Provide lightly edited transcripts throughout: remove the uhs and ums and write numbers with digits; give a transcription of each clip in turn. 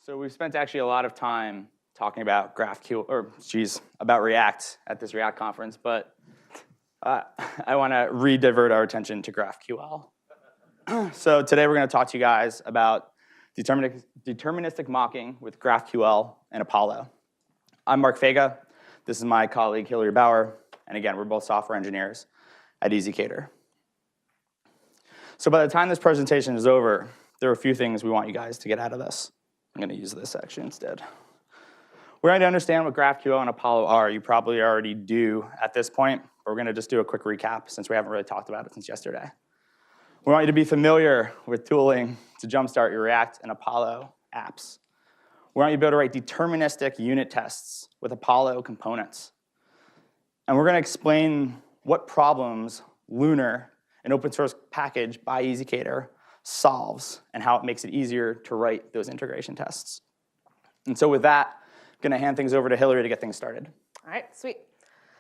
So we've spent actually a lot of time talking about about React at this React conference, but I want to re-divert our attention to GraphQL. So today we're going to talk to you guys about deterministic mocking with GraphQL and Apollo. I'm Mark Faga. This is my colleague Hillary Bauer, and again, we're both software engineers at ezCater. So by the time this presentation is over, there are a few things we want you guys to get out of this. I'm going to use this section instead. We're going to understand what GraphQL and Apollo are. You probably already do at this point, but we're going to just do a quick recap since we haven't really talked about it since yesterday. We want you to be familiar with tooling to jumpstart your React and Apollo apps. We want you to be able to write deterministic unit tests with Apollo components. And we're going to explain what problems Lunar, an open source package by ezCater, solves and how it makes it easier to write those integration tests. And so with that, I'm going to hand things over to Hillary to get things started. All right, sweet.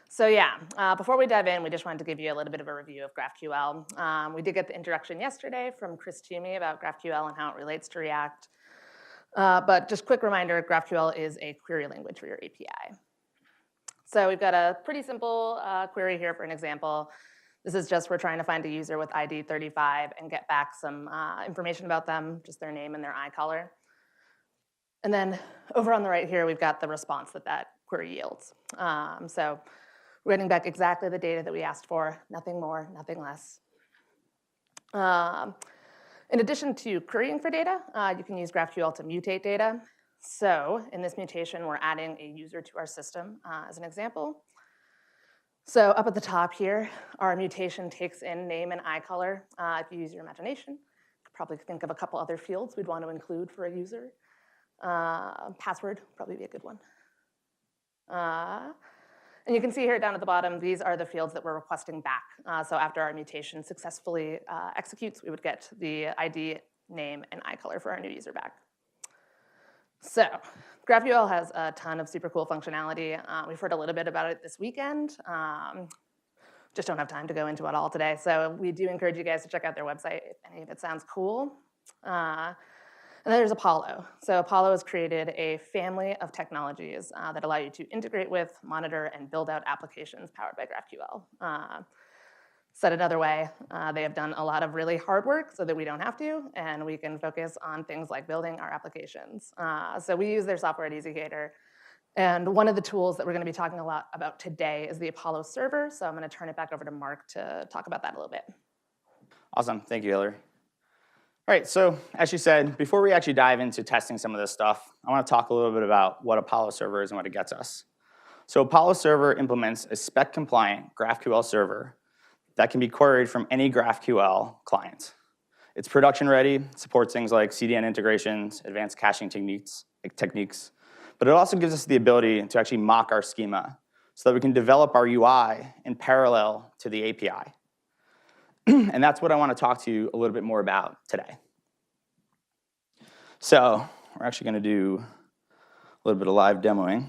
So yeah, before we dive in, we just wanted to give you a little bit of a review of GraphQL. We did get the introduction yesterday from Chris Toomey about GraphQL and how it relates to React. But just quick reminder, GraphQL is a query language for your API. So we've got a pretty simple query here for an example. This is just we're trying to find a user with ID 35 and get back some information about them, just their name and their eye color. And then over on the right here, we've got the response that query yields. So we're getting back exactly the data that we asked for, nothing more, nothing less. In addition to querying for data, you can use GraphQL to mutate data. So in this mutation, we're adding a user to our system as an example. So up at the top here, our mutation takes in name and eye color. If you use your imagination, you could probably think of a couple other fields we'd want to include for a user. Password, probably be a good one. And you can see here down at the bottom, these are the fields that we're requesting back. So after our mutation successfully executes, we would get the ID, name, and eye color for our new user back. So GraphQL has a ton of super cool functionality. We've heard a little bit about it this weekend. Just don't have time to go into it all today. So we do encourage you guys to check out their website if any of it sounds cool. And then there's Apollo. So Apollo has created a family of technologies that allow you to integrate with, monitor, and build out applications powered by GraphQL. Said another way, they have done a lot of really hard work so that we don't have to, and we can focus on things like building our applications. So we use their software at ezCater. And one of the tools that we're going to be talking a lot about today is the Apollo server. So I'm going to turn it back over to Mark to talk about that a little bit. Awesome. Thank you, Hillary. All right, so as you said, before we actually dive into testing some of this stuff, I want to talk a little bit about what Apollo server is and what it gets us. So Apollo server implements a spec-compliant GraphQL server that can be queried from any GraphQL client. It's production ready, supports things like CDN integrations, advanced caching techniques, but it also gives us the ability to actually mock our schema so that we can develop our UI in parallel to the API. And that's what I want to talk to you a little bit more about today. So we're actually going to do a little bit of live demoing.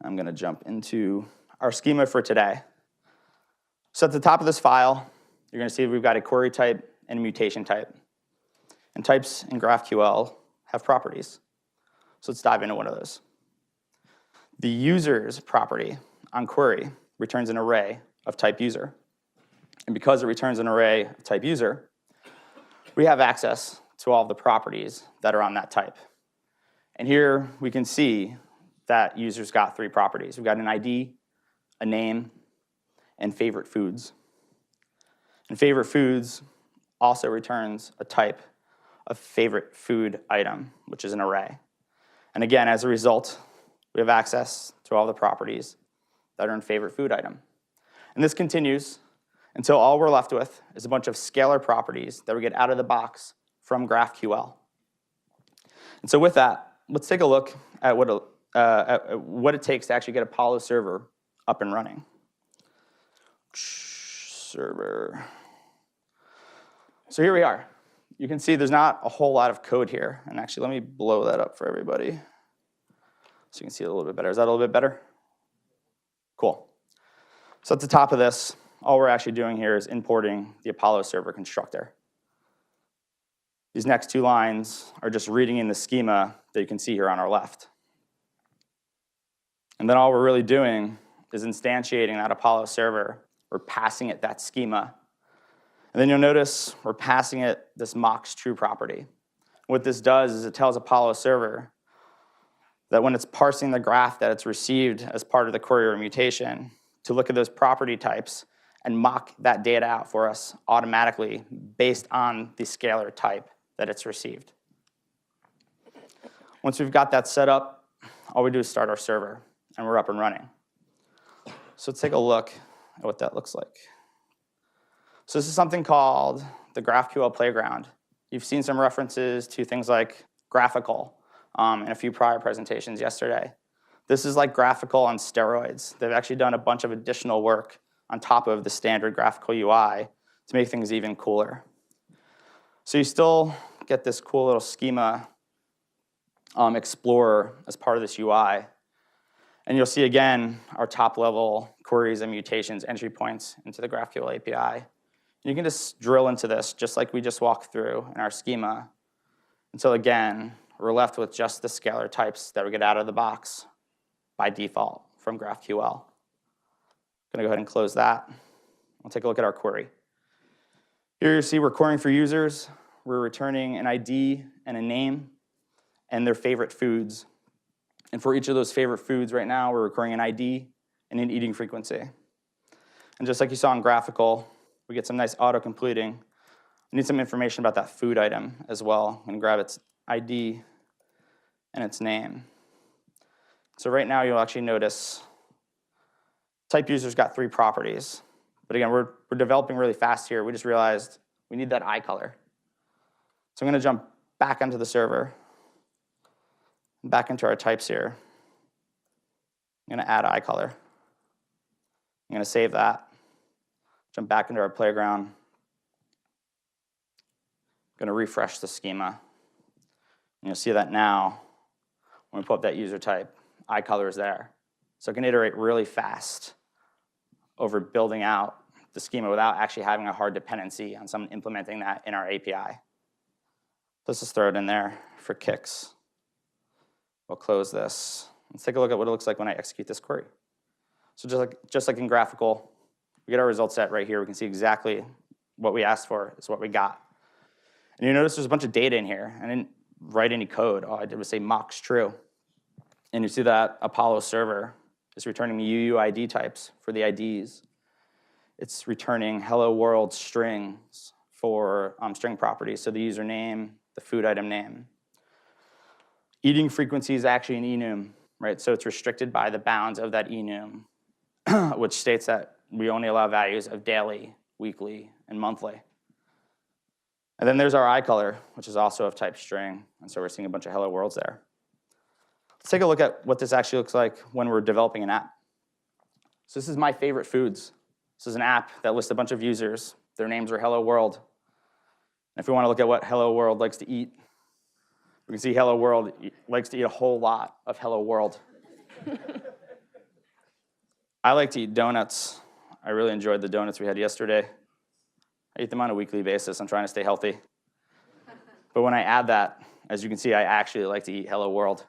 I'm going to jump into our schema for today. So at the top of this file, you're going to see we've got a query type and a mutation type. And types in GraphQL have properties. So let's dive into one of those. The user's property on query returns an array of type user. And because it returns an array of type user, we have access to all of the properties that are on that type. And here we can see that user's got three properties. We've got an ID, a name, and favorite foods. And favorite foods also returns a type of favorite food item, which is an array. And again, as a result, we have access to all the properties that are in favorite food item. And this continues until all we're left with is a bunch of scalar properties that we get out of the box from GraphQL. And so with that, let's take a look at what it takes to actually get Apollo server up and running. Server. So here we are. You can see there's not a whole lot of code here. And actually, let me blow that up for everybody so you can see it a little bit better. Is that a little bit better? Cool. So at the top of this, all we're actually doing here is importing the Apollo server constructor. These next two lines are just reading in the schema that you can see here on our left. And then all we're really doing is instantiating that Apollo server. We're passing it that schema. And then you'll notice we're passing it this mocks true property. What this does is it tells Apollo server that when it's parsing the graph that it's received as part of the query or mutation, to look at those property types and mock that data out for us automatically based on the scalar type that it's received. Once we've got that set up, all we do is start our server, and we're up and running. So let's take a look at what that looks like. So this is something called the GraphQL Playground. You've seen some references to things like graphical in a few prior presentations yesterday. This is like graphical on steroids. They've actually done a bunch of additional work on top of the standard graphical UI to make things even cooler. So you still get this cool little schema explorer as part of this UI. And you'll see, again, our top-level queries and mutations entry points into the GraphQL API. You can just drill into this, just like we just walked through in our schema, until, again, we're left with just the scalar types that we get out of the box by default from GraphQL. I'm going to go ahead and close that. We'll take a look at our query. Here you see we're querying for users. We're returning an ID and a name and their favorite foods. And for each of those favorite foods right now, we're recording an ID and an eating frequency. And just like you saw in graphical, we get some nice auto-completing. We need some information about that food item as well. I'm going to grab its ID and its name. So right now, you'll actually notice type user's got 3 properties. But again, we're developing really fast here. We just realized we need that eye color. So I'm going to jump back onto the server, back into our types here. I'm going to add eye color. I'm going to save that, jump back into our playground. I'm going to refresh the schema. And you'll see that now, when we pull up that user type, eye color is there. So it can iterate really fast over building out the schema without actually having a hard dependency on someone implementing that in our API. Let's just throw it in there for kicks. We'll close this. Let's take a look at what it looks like when I execute this query. So just like in graphical, we get our result set right here. We can see exactly what we asked for is what we got. And you notice there's a bunch of data in here. I didn't write any code. All I did was say mocks true. And you see that Apollo server is returning the UUID types for the IDs. It's returning hello world strings for string properties, so the username, the food item name. Eating frequency is actually an enum, right? So it's restricted by the bounds of that enum, which states that we only allow values of daily, weekly, and monthly. And then there's our eye color, which is also of type string, and so we're seeing a bunch of hello worlds there. Let's take a look at what this actually looks like when we're developing an app. So this is my favorite foods. This is an app that lists a bunch of users. Their names are hello world. And if we want to look at what hello world likes to eat, we can see hello world likes to eat a whole lot of hello world. I like to eat donuts. I really enjoyed the donuts we had yesterday. I eat them on a weekly basis. I'm trying to stay healthy. But when I add that, as you can see, I actually like to eat hello world.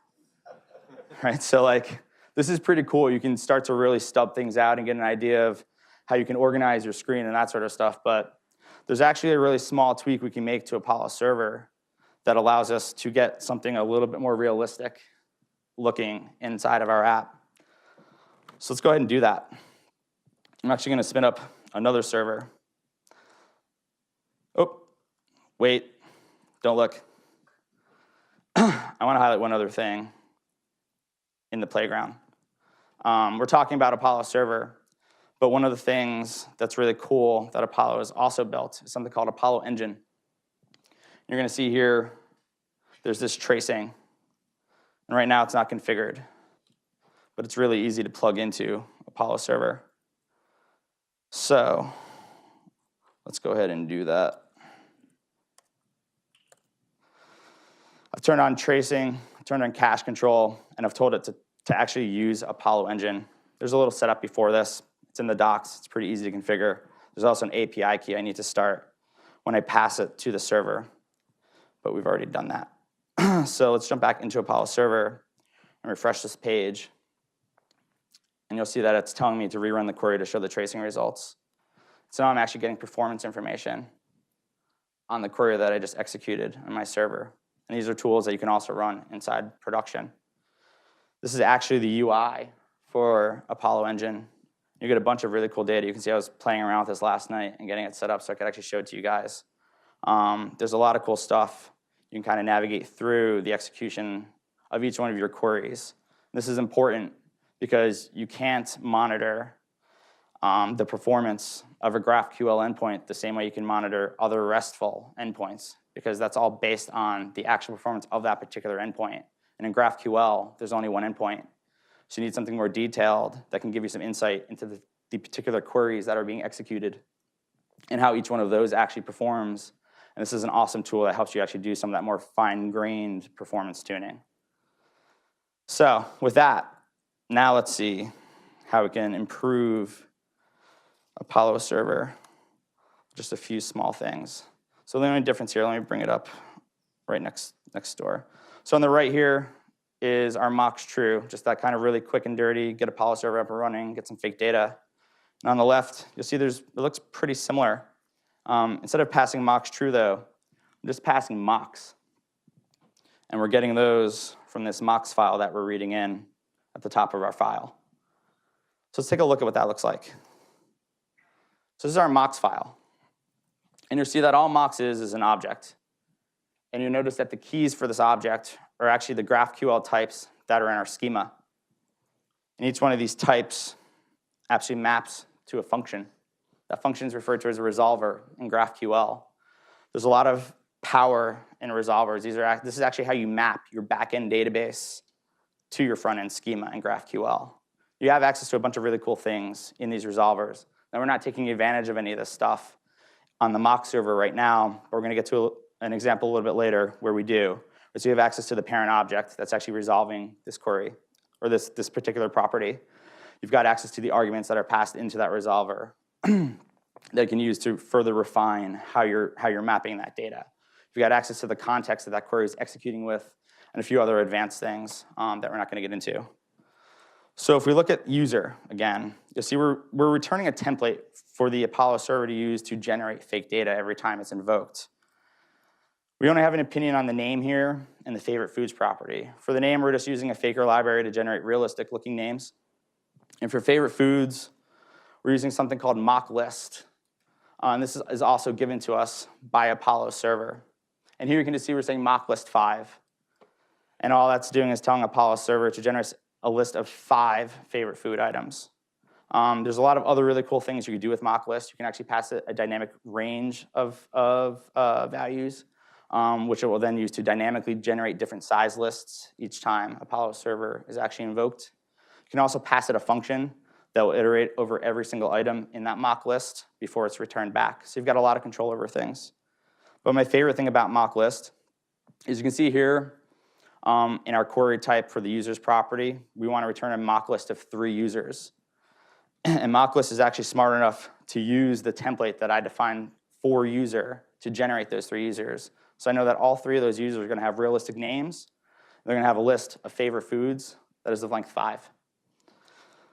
Right? So like, this is pretty cool. You can start to really stub things out and get an idea of how you can organize your screen and that sort of stuff. But there's actually a really small tweak we can make to Apollo server that allows us to get something a little bit more realistic looking inside of our app. So let's go ahead and do that. I'm actually going to spin up another server. Oh, wait, don't look. I want to highlight one other thing in the playground. We're talking about Apollo server, but one of the things that's really cool that Apollo has also built is something called Apollo Engine. You're going to see here, there's this tracing. And right now it's not configured, but it's really easy to plug into Apollo server. So let's go ahead and do that. I've turned on tracing, I've turned on cache control, and I've told it to actually use Apollo Engine. There's a little setup before this. It's in the docs. It's pretty easy to configure. There's also an API key I need to start when I pass it to the server. but we've already done that. So let's jump back into Apollo Server and refresh this page. And you'll see that it's telling me to rerun the query to show the tracing results. So now I'm actually getting performance information on the query that I just executed on my server. And these are tools that you can also run inside production. This is actually the UI for Apollo Engine. You get a bunch of really cool data. You can see I was playing around with this last night and getting it set up so I could actually show it to you guys. There's a lot of cool stuff. You can kind of navigate through the execution of each one of your queries. This is important because you can't monitor the performance of a GraphQL endpoint the same way you can monitor other RESTful endpoints, because that's all based on the actual performance of that particular endpoint. And in GraphQL, there's only one endpoint. So you need something more detailed that can give you some insight into the particular queries that are being executed and how each one of those actually performs. And this is an awesome tool that helps you actually do some of that more fine-grained performance tuning. So with that, now let's see how we can improve Apollo Server. Just a few small things. So the only difference here, let me bring it up right next door. So on the right here is our mocks true, just that kind of really quick and dirty, get Apollo Server up and running, get some fake data. And on the left, you'll see it looks pretty similar. Instead of passing mocks true though, I'm just passing mocks. And we're getting those from this mocks file that we're reading in at the top of our file. So let's take a look at what that looks like. So this is our mocks file. And you'll see that all mocks is an object. And you'll notice that the keys for this object are actually the GraphQL types that are in our schema. And each one of these types actually maps to a function. That function is referred to as a resolver in GraphQL. There's a lot of power in resolvers. This is actually how you map your backend database to your front-end schema in GraphQL. You have access to a bunch of really cool things in these resolvers. Now, we're not taking advantage of any of this stuff on the mock server right now, but we're going to get to an example a little bit later where we do. So you have access to the parent object that's actually resolving this query, or this particular property. You've got access to the arguments that are passed into that resolver that you can use to further refine how you're mapping that data. You've got access to the context that query is executing with, and a few other advanced things that we're not going to get into. So if we look at user again, you'll see we're returning a template for the Apollo server to use to generate fake data every time it's invoked. We only have an opinion on the name here and the favorite foods property. For the name, we're just using a faker library to generate realistic looking names. And for favorite foods, we're using something called mock list. And this is also given to us by Apollo server. And here you can just see we're saying mock list 5. And all that's doing is telling Apollo server to generate a list of 5 favorite food items. There's a lot of other really cool things you can do with mock list. You can actually pass it a dynamic range of values, which it will then use to dynamically generate different size lists each time Apollo server is actually invoked. You can also pass it a function that will iterate over every single item in that mock list before it's returned back. So you've got a lot of control over things. But my favorite thing about mock list is you can see here in our query type for the users property, we want to return a mock list of 3 users. And mock list is actually smart enough to use the template that I defined for user to generate those 3 users. So I know that all 3 of those users are going to have realistic names. They're going to have a list of favorite foods that is of length 5.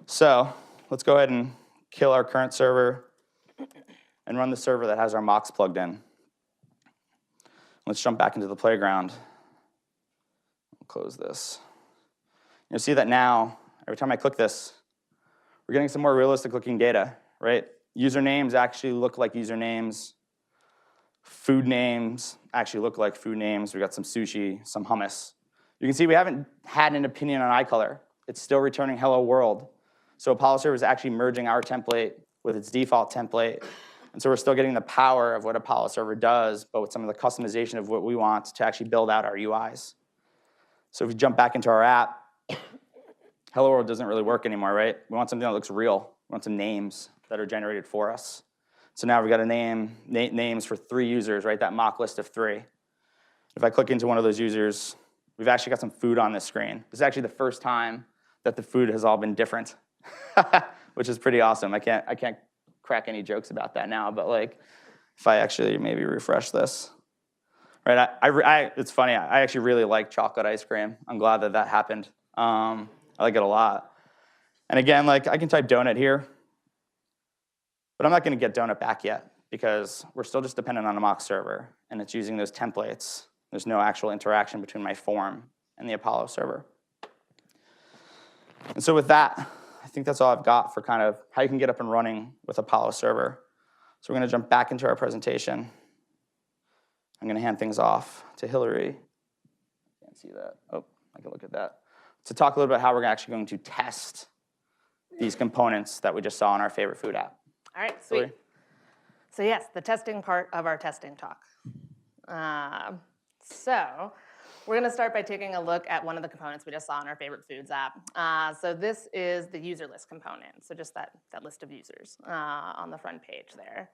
So let's go ahead and kill our current server and run the server that has our mocks plugged in. Let's jump back into the playground. I'll close this. You'll see that now, every time I click this, we're getting some more realistic looking data, right? Usernames actually look like usernames. Food names actually look like food names. We got some sushi, some hummus. You can see we haven't had an opinion on eye color. It's still returning hello world. So Apollo server is actually merging our template with its default template. And so we're still getting the power of what Apollo server does, but with some of the customization of what we want to actually build out our UIs. So if we jump back into our app, hello world doesn't really work anymore, right? We want something that looks real. We want some names that are generated for us. So now we've got a names for 3 users, right? That mock list of 3. If I click into one of those users, we've actually got some food on this screen. This is actually the first time that the food has all been different, which is pretty awesome. I can't crack any jokes about that now, but like if I actually maybe refresh this, right? It's funny. I actually really like chocolate ice cream. I'm glad that that happened. I like it a lot. And again, like I can type donut here, but I'm not going to get donut back yet because we're still just dependent on a mock server, and it's using those templates. There's no actual interaction between my form and the Apollo server. And so with that, I think that's all I've got for kind of how you can get up and running with Apollo server. So we're going to jump back into our presentation. I'm going to hand things off to Hillary. Can't see that. Oh, I can look at that. To talk a little bit how we're actually going to test these components that we just saw in our favorite food app. All right, sweet. Hillary? So yes, the testing part of our testing talk. So we're going to start by taking a look at one of the components we just saw in our favorite foods app. So this is the user list component, so just that list of users on the front page there.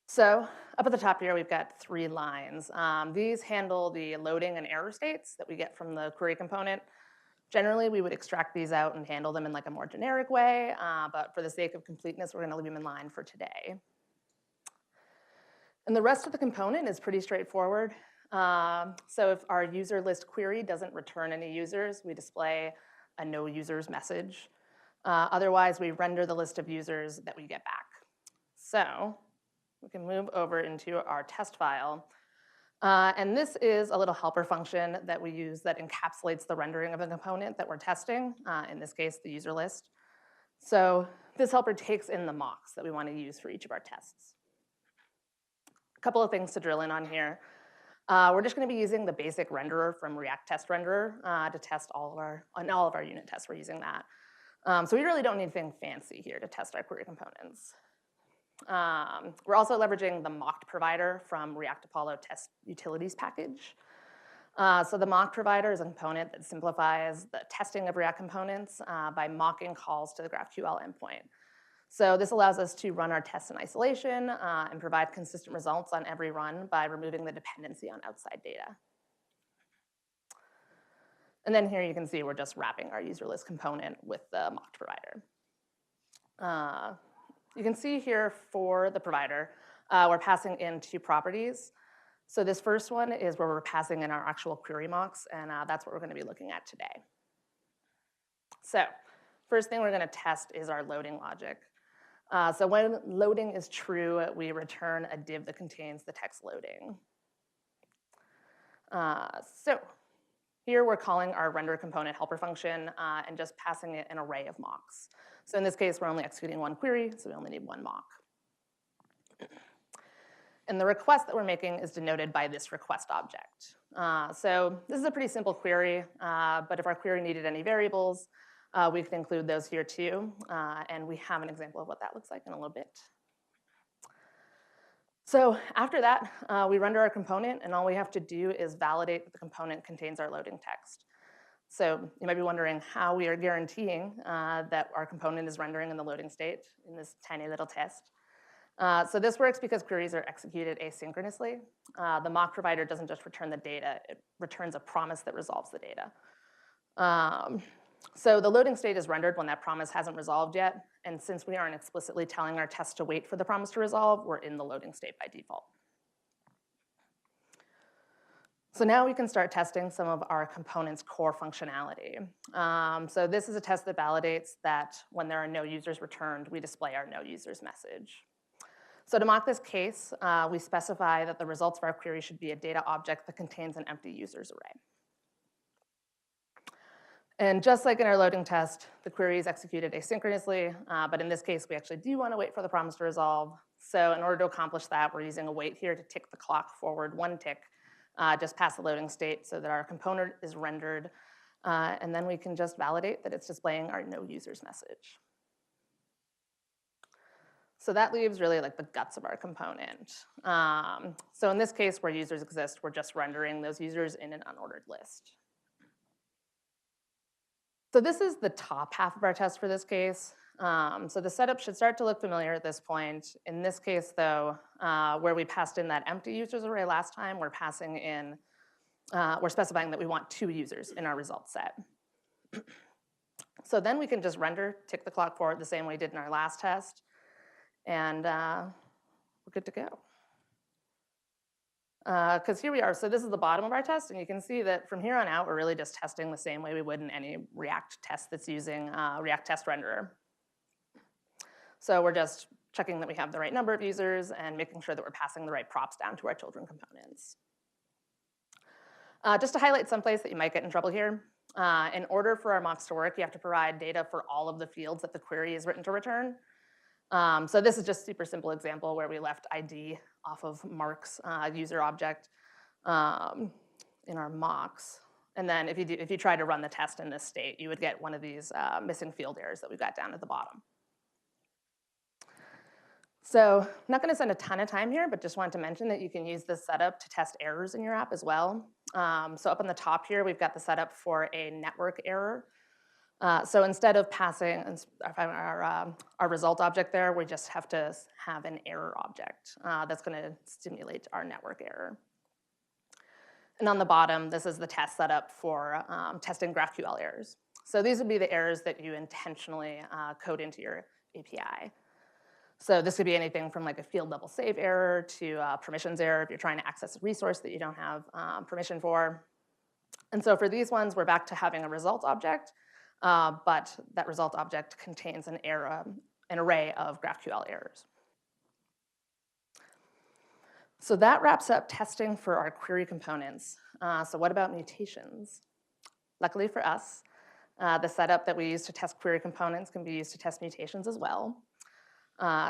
So up at the top here, we've got 3 lines. These handle the loading and error states that we get from the query component. Generally, we would extract these out and handle them in like a more generic way, but for the sake of completeness, we're going to leave them in line for today. And the rest of the component is pretty straightforward. So if our user list query doesn't return any users, we display a no users message. Otherwise, we render the list of users that we get back. So we can move over into our test file. And this is a little helper function that we use that encapsulates the rendering of a component that we're testing, in this case, the user list. So this helper takes in the mocks that we want to use for each of our tests. A couple of things to drill in on here. We're just going to be using the basic renderer from React Test Renderer to test all of our unit tests. We're using that. So we really don't need anything fancy here to test our query components. We're also leveraging the mocked provider from React Apollo Test Utilities package. So the mock provider is a component that simplifies the testing of React components by mocking calls to the GraphQL endpoint. So this allows us to run our tests in isolation and provide consistent results on every run by removing the dependency on outside data. And then here you can see we're just wrapping our user list component with the mocked provider. You can see here for the provider, we're passing in 2 properties. So this first one is where we're passing in our actual query mocks, and that's what we're going to be looking at today. So first thing we're going to test is our loading logic. So when loading is true, we return a div that contains the text loading. So here we're calling our render component helper function and just passing it an array of mocks. So in this case, we're only executing 1 query, so we only need 1 mock. And the request that we're making is denoted by this request object. So this is a pretty simple query, but if our query needed any variables, we can include those here too, and we have an example of what that looks like in a little bit. So after that, we render our component, and all we have to do is validate that the component contains our loading text. So you might be wondering how we are guaranteeing that our component is rendering in the loading state in this tiny little test. So this works because queries are executed asynchronously. The mock provider doesn't just return the data, it returns a promise that resolves the data. So the loading state is rendered when that promise hasn't resolved yet, and since we aren't explicitly telling our test to wait for the promise to resolve, we're in the loading state by default. So now we can start testing some of our component's core functionality. So this is a test that validates that when there are no users returned, we display our no users message. So to mock this case, we specify that the results of our query should be a data object that contains an empty users array. And just like in our loading test, the query is executed asynchronously, but in this case, we actually do want to wait for the promise to resolve. So in order to accomplish that, we're using a wait here to tick the clock forward 1 tick, just past the loading state so that our component is rendered, and then we can just validate that it's displaying our no users message. So that leaves really like the guts of our component. So in this case, where users exist, we're just rendering those users in an unordered list. So this is the top half of our test for this case. So the setup should start to look familiar at this point. In this case, though, where we passed in that empty users array last time, we're passing in, we're specifying that we want 2 users in our result set. So then we can just render, tick the clock forward the same way we did in our last test, and we're good to go. Because here we are. So this is the bottom of our test, and you can see that from here on out, we're really just testing the same way we would in any React test that's using React Test Renderer. So we're just checking that we have the right number of users and making sure that we're passing the right props down to our children components. Just to highlight some place that you might get in trouble here, in order for our mocks to work, you have to provide data for all of the fields that the query is written to return. So this is just a super simple example where we left ID off of Mark's user object in our mocks. And then if you try to run the test in this state, you would get one of these missing field errors that we've got down at the bottom. So I'm not going to spend a ton of time here, but just wanted to mention that you can use this setup to test errors in your app as well. So up on the top here, we've got the setup for a network error. So instead of passing our result object there, we just have to have an error object that's going to stimulate our network error. And on the bottom, this is the test setup for testing GraphQL errors. So these would be the errors that you intentionally code into your API. So this could be anything from like a field level save error to permissions error if you're trying to access a resource that you don't have permission for. And so for these ones, we're back to having a result object, but that result object contains an array of GraphQL errors. So that wraps up testing for our query components. So what about mutations? Luckily for us, the setup that we use to test query components can be used to test mutations as well.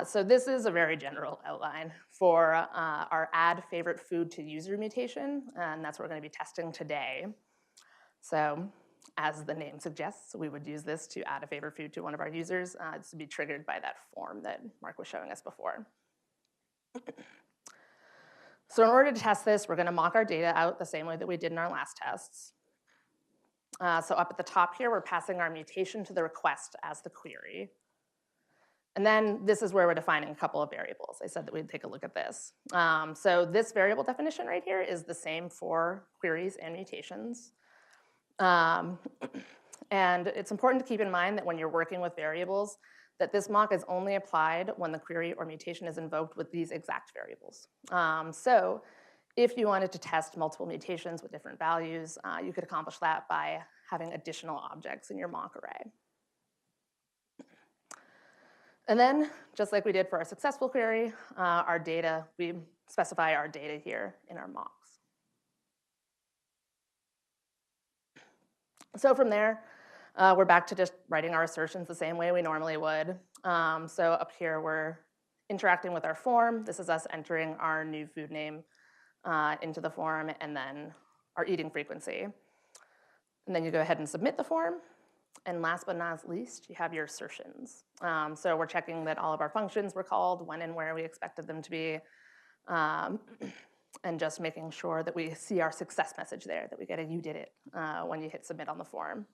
So this is a very general outline for our add favorite food to user mutation, and that's what we're going to be testing today. So as the name suggests, we would use this to add a favorite food to one of our users. This would be triggered by that form that Mark was showing us before. So in order to test this, we're going to mock our data out the same way that we did in our last tests. So up at the top here, we're passing our mutation to the request as the query. And then this is where we're defining a couple of variables. I said that we'd take a look at this. So this variable definition right here is the same for queries and mutations. And it's important to keep in mind that when you're working with variables, that this mock is only applied when the query or mutation is invoked with these exact variables. So if you wanted to test multiple mutations with different values, you could accomplish that by having additional objects in your mock array. And then, just like we did for our successful query, we specify our data here in our mocks. So from there, we're back to just writing our assertions the same way we normally would. So up here, we're interacting with our form. This is us entering our new food name into the form, and then our eating frequency. And then you go ahead and submit the form. And last but not least, you have your assertions. So we're checking that all of our functions were called when and where we expected them to be, and just making sure that we see our success message there, that we get a you did it when you hit submit on the form.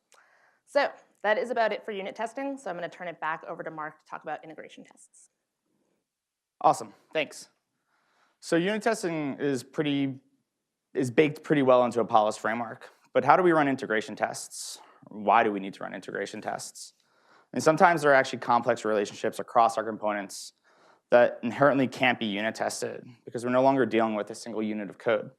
So that is about it for unit testing. So I'm going to turn it back over to Mark to talk about integration tests. Awesome, thanks. So unit testing is baked pretty well into Apollo's framework. But how do we run integration tests? Why do we need to run integration tests? And sometimes there are actually complex relationships across our components that inherently can't be unit tested because we're no longer dealing with a single unit of code.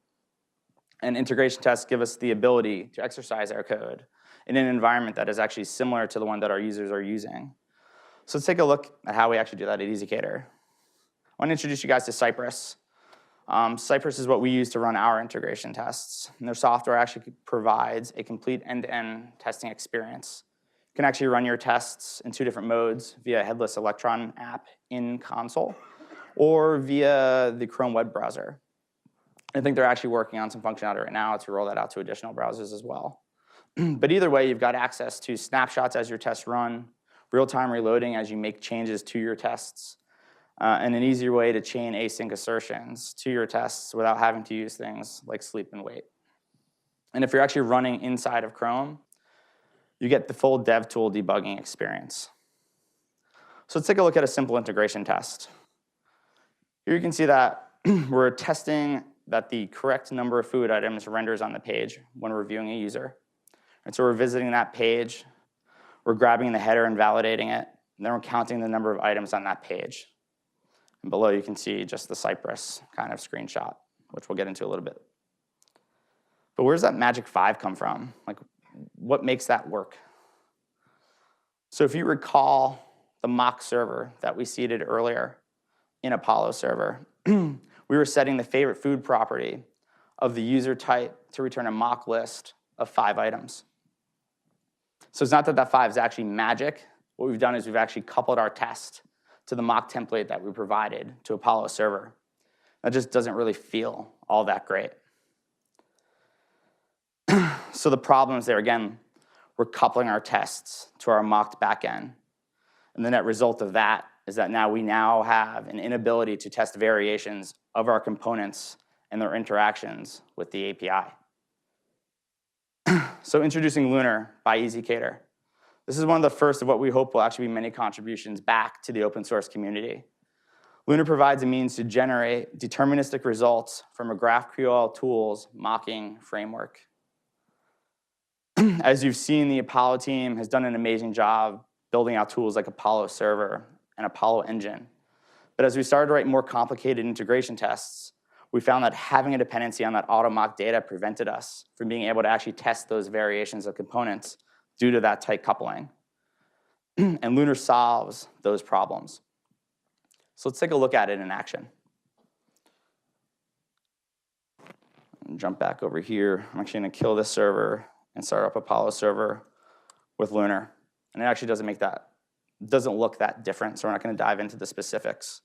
And integration tests give us the ability to exercise our code in an environment that is actually similar to the one that our users are using. So let's take a look at how we actually do that at ezCater. I want to introduce you guys to Cypress. Cypress is what we use to run our integration tests. And their software actually provides a complete end-to-end testing experience. You can actually run your tests in two different modes, via a headless Electron app in console or via the Chrome web browser. I think they're actually working on some functionality right now to roll that out to additional browsers as well. But either way, you've got access to snapshots as your tests run, real-time reloading as you make changes to your tests, and an easier way to chain async assertions to your tests without having to use things like sleep and wait. And if you're actually running inside of Chrome, you get the full DevTool debugging experience. So let's take a look at a simple integration test. Here you can see that we're testing that the correct number of food items renders on the page when we're viewing a user. And so we're visiting that page, we're grabbing the header and validating it, and then we're counting the number of items on that page. And below you can see just the Cypress kind of screenshot. which we'll get into a little bit. But where does that magic 5 come from? Like, what makes that work? So if you recall the mock server that we seeded earlier in Apollo server, we were setting the favorite food property of the user type to return a mock list of 5 items. So it's not that that 5 is actually magic. What we've done is we've actually coupled our test to the mock template that we provided to Apollo server. That just doesn't really feel all that great. So the problems there, again, we're coupling our tests to our mocked backend. And the net result of that is that now we have an inability to test variations of our components and their interactions with the API. So introducing Lunar by ezCater. This is one of the first of what we hope will actually be many contributions back to the open source community. Lunar provides a means to generate deterministic results from a GraphQL tools mocking framework. As you've seen, the Apollo team has done an amazing job building out tools like Apollo Server and Apollo Engine. But as we started to write more complicated integration tests, we found that having a dependency on that auto mock data prevented us from being able to actually test those variations of components due to that tight coupling. And Lunar solves those problems. So let's take a look at it in action. And jump back over here. I'm actually going to kill this server and start up Apollo server with Lunar. And it actually doesn't look that different, so we're not going to dive into the specifics.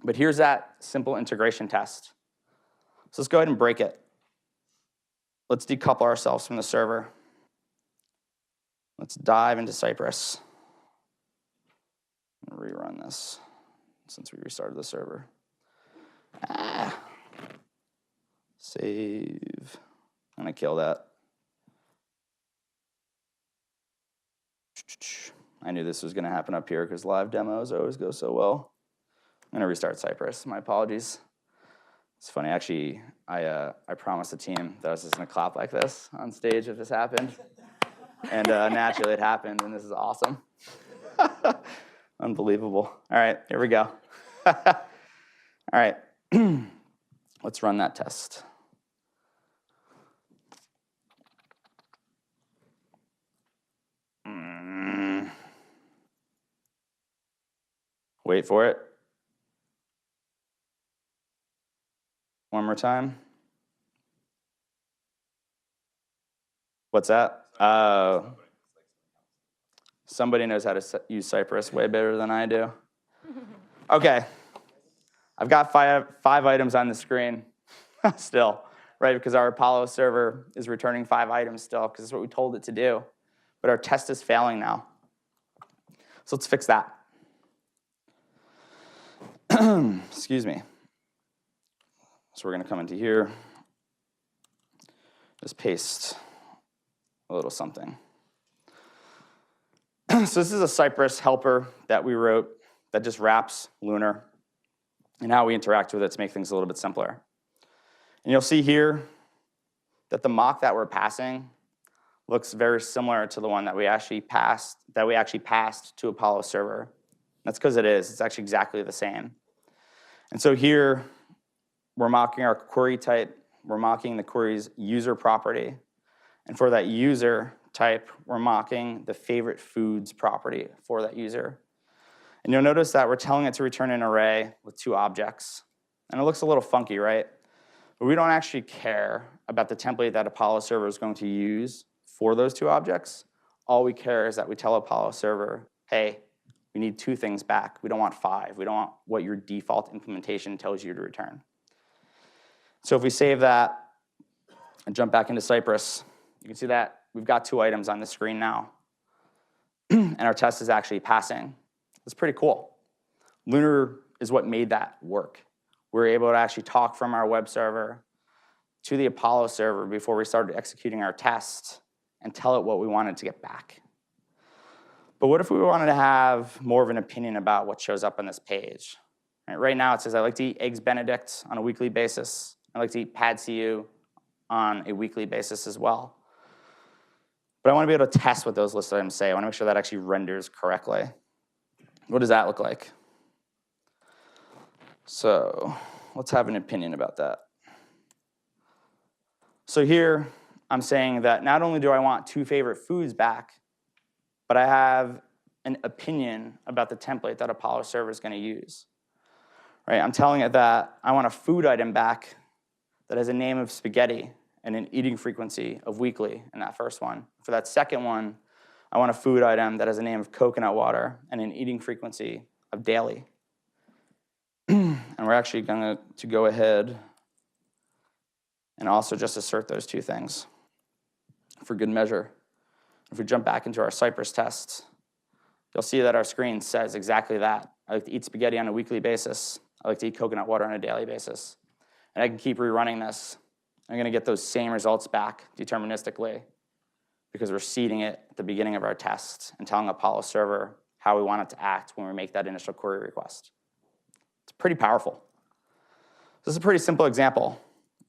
But here's that simple integration test. So let's go ahead and break it. Let's decouple ourselves from the server. Let's dive into Cypress. And rerun this since we restarted the server. Save. I'm going to kill that. I knew this was going to happen up here because live demos always go so well. I'm going to restart Cypress. My apologies. It's funny, actually, I promised the team that I was just going to clap like this on stage if this happened. And naturally it happened, and this is awesome. Unbelievable. All right, here we go. All right, let's run that test. Wait for it. One more time. What's that? Somebody knows how to use Cypress way better than I do. Okay. I've got five items on the screen still, right? Because our Apollo server is returning 5 items still, because that's what we told it to do. But our test is failing now. So let's fix that. Excuse me. So we're going to come into here, just paste a little something. So this is a Cypress helper that we wrote that just wraps Lunar and how we interact with it to make things a little bit simpler. And you'll see here that the mock that we're passing looks very similar to the one that we actually passed to Apollo server. That's because it is. It's actually exactly the same. And so here, we're mocking our query type. We're mocking the query's user property. And for that user type, we're mocking the favorite foods property for that user. And you'll notice that we're telling it to return an array with 2 objects. And it looks a little funky, right? But we don't actually care about the template that Apollo server is going to use for those 2 objects. All we care is that we tell Apollo server, hey, we need 2 things back. We don't want 5. We don't want what your default implementation tells you to return. So if we save that and jump back into Cypress, you can see that we've got 2 items on the screen now. And our test is actually passing. It's pretty cool. Lunar is what made that work. We were able to actually talk from our web server to the Apollo server before we started executing our test and tell it what we wanted to get back. But what if we wanted to have more of an opinion about what shows up on this page? Right now it says, I like to eat Eggs Benedict on a weekly basis. I like to eat Pad CU on a weekly basis as well. But I want to be able to test what those list items say. I want to make sure that actually renders correctly. What does that look like? So let's have an opinion about that. So here, I'm saying that not only do I want 2 favorite foods back, but I have an opinion about the template that Apollo server is going to use. Right? I'm telling it that I want a food item back that has a name of spaghetti and an eating frequency of weekly in that first one. For that second one, I want a food item that has a name of coconut water and an eating frequency of daily. And we're actually going to go ahead and also just assert those 2 things for good measure. If we jump back into our Cypress test, you'll see that our screen says exactly that. I like to eat spaghetti on a weekly basis. I like to eat coconut water on a daily basis. And I can keep rerunning this. I'm going to get those same results back deterministically because we're seeding it at the beginning of our test and telling Apollo server how we want it to act when we make that initial query request. It's pretty powerful. This is a pretty simple example.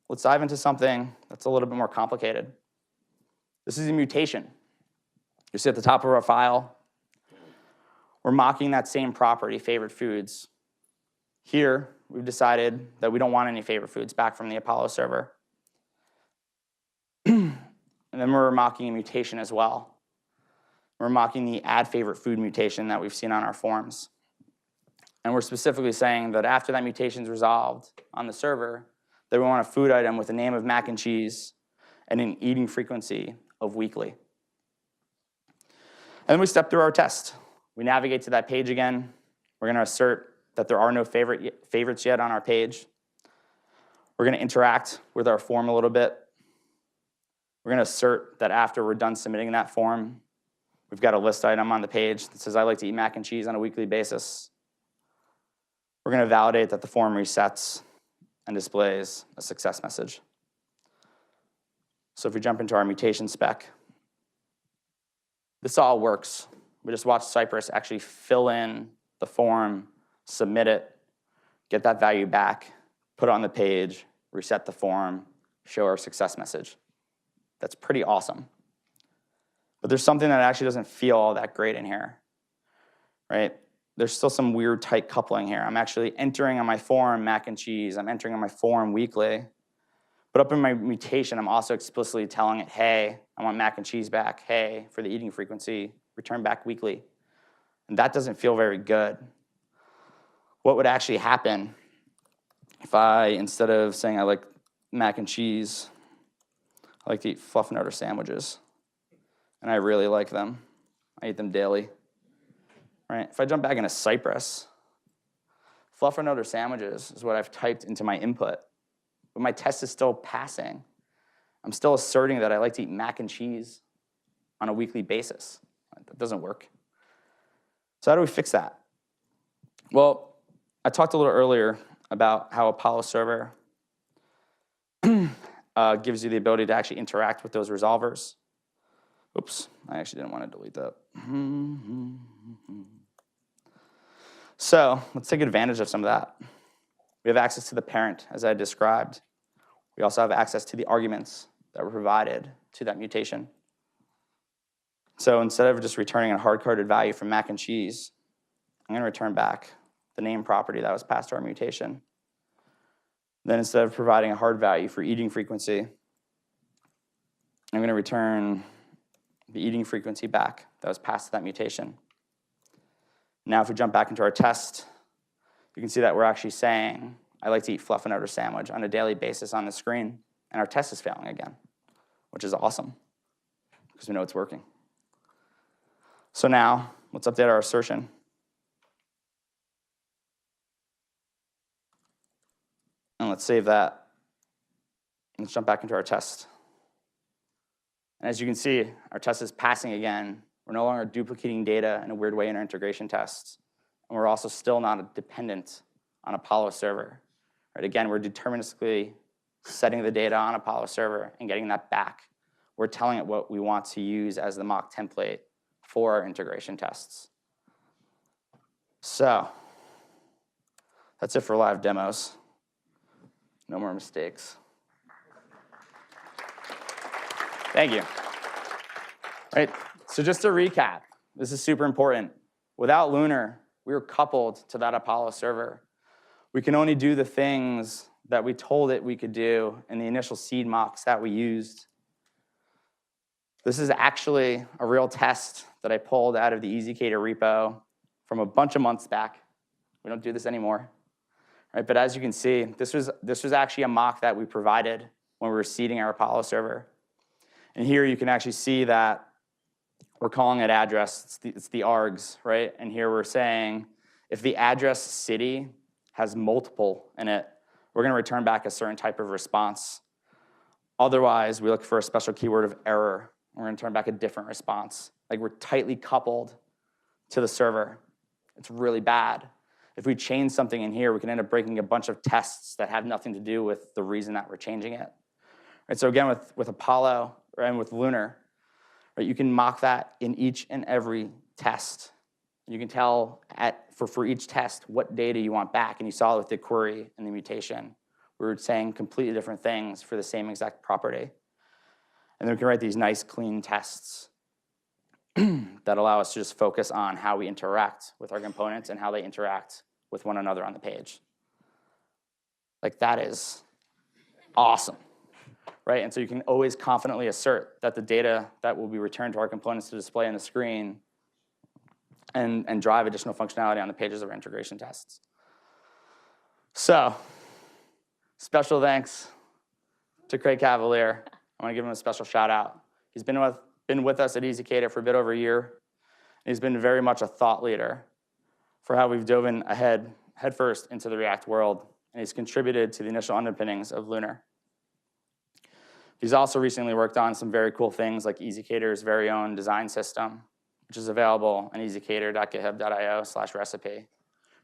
Let's dive into something that's a little bit more complicated. This is a mutation. You see at the top of our file, we're mocking that same property, favorite foods. Here, we've decided that we don't want any favorite foods back from the Apollo server. And then we're mocking a mutation as well. We're mocking the add favorite food mutation that we've seen on our forms. And we're specifically saying that after that mutation is resolved on the server, that we want a food item with a name of mac and cheese and an eating frequency of weekly. And then we step through our test. We navigate to that page again. We're going to assert that there are no favorites yet on our page. We're going to interact with our form a little bit. We're going to assert that after we're done submitting that form, we've got a list item on the page that says I like to eat mac and cheese on a weekly basis. We're going to validate that the form resets and displays a success message. So if we jump into our mutation spec, this all works. We just watch Cypress actually fill in the form, submit it, get that value back, put it on the page, reset the form, show our success message. That's pretty awesome. But there's something that actually doesn't feel all that great in here, right? There's still some weird tight coupling here. I'm actually entering on my form mac and cheese. I'm entering on my form weekly. But up in my mutation, I'm also explicitly telling it, hey, I want mac and cheese back. Hey, for the eating frequency, return back weekly. And that doesn't feel very good. What would actually happen if I, instead of saying I like mac and cheese, I like to eat Fluffnutter sandwiches, and I really like them. I eat them daily, right? If I jump back into Cypress, Fluffnutter sandwiches is what I've typed into my input, but my test is still passing. I'm still asserting that I like to eat mac and cheese on a weekly basis. That doesn't work. So how do we fix that? Well, I talked a little earlier about how Apollo server gives you the ability to actually interact with those resolvers. Oops, I actually didn't want to delete that. So let's take advantage of some of that. We have access to the parent, as I described. We also have access to the arguments that were provided to that mutation. So instead of just returning a hard-coded value from mac and cheese, I'm going to return back the name property that was passed to our mutation. Then instead of providing a hard value for eating frequency, I'm going to return the eating frequency back that was passed to that mutation. Now if we jump back into our test, you can see that we're actually saying, I like to eat Fluffnutter sandwich on a daily basis on the screen, and our test is failing again, which is awesome, because we know it's working. So now, let's update our assertion. And let's save that. Let's jump back into our test. And as you can see, our test is passing again. We're no longer duplicating data in a weird way in our integration tests. And we're also still not dependent on Apollo server. Right? Again, we're deterministically setting the data on Apollo server and getting that back. We're telling it what we want to use as the mock template for our integration tests. So that's it for live demos. No more mistakes. Thank you. All right, so just to recap, this is super important. Without Lunar, we were coupled to that Apollo server. we can only do the things that we told it we could do in the initial seed mocks that we used. This is actually a real test that I pulled out of the ezCater repo from a bunch of months back. We don't do this anymore. Right, but as you can see, this was actually a mock that we provided when we were seeding our Apollo server. And here you can actually see that we're calling it address. It's the args, right? And here we're saying if the address city has multiple in it, we're going to return back a certain type of response. Otherwise, we look for a special keyword of error. We're going to turn back a different response. Like we're tightly coupled to the server. It's really bad. If we change something in here, we can end up breaking a bunch of tests that have nothing to do with the reason that we're changing it. Right, so again, with Apollo and with Lunar, right, you can mock that in each and every test. You can tell for each test what data you want back, and you saw it with the query and the mutation. We were saying completely different things for the same exact property. And then we can write these nice, clean tests that allow us to just focus on how we interact with our components and how they interact with one another on the page. Like that is awesome, right? And so you can always confidently assert that the data that will be returned to our components to display on the screen and drive additional functionality on the pages of our integration tests. So, special thanks to Craig Cavalier. I want to give him a special shout out. He's been with us at ezCater for a bit over a year. He's been very much a thought leader for how we've dove in headfirst into the React world, and he's contributed to the initial underpinnings of Lunar. He's also recently worked on some very cool things like ezCater's very own design system, which is available on ezCater.github.io/recipe.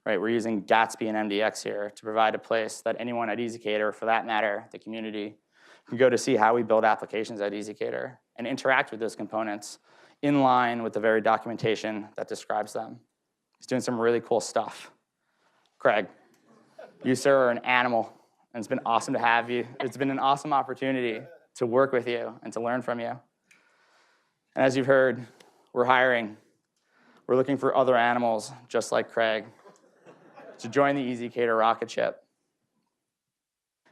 Right, we're using Gatsby and MDX here to provide a place that anyone at ezCater, for that matter, the community, can go to see how we build applications at ezCater and interact with those components in line with the very documentation that describes them. He's doing some really cool stuff. Craig, you, sir, are an animal, and it's been awesome to have you. It's been an awesome opportunity to work with you and to learn from you. And as you've heard, we're hiring. We're looking for other animals just like Craig to join the ezCater rocket ship.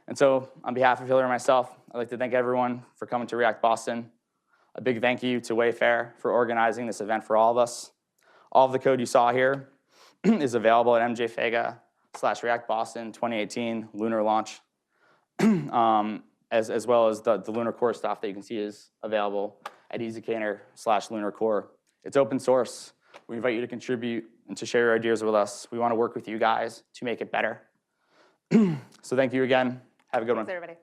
And so on behalf of Hillary and myself, I'd like to thank everyone for coming to React Boston. A big thank you to Wayfair for organizing this event for all of us. All of the code you saw here is available at mjfaga/React Boston 2018 Lunar launch, as well as the Lunar core stuff that you can see is available at ezCater/Lunar core. It's open source. We invite you to contribute and to share your ideas with us. We want to work with you guys to make it better. So thank you again. Have a good one. Thanks, everybody.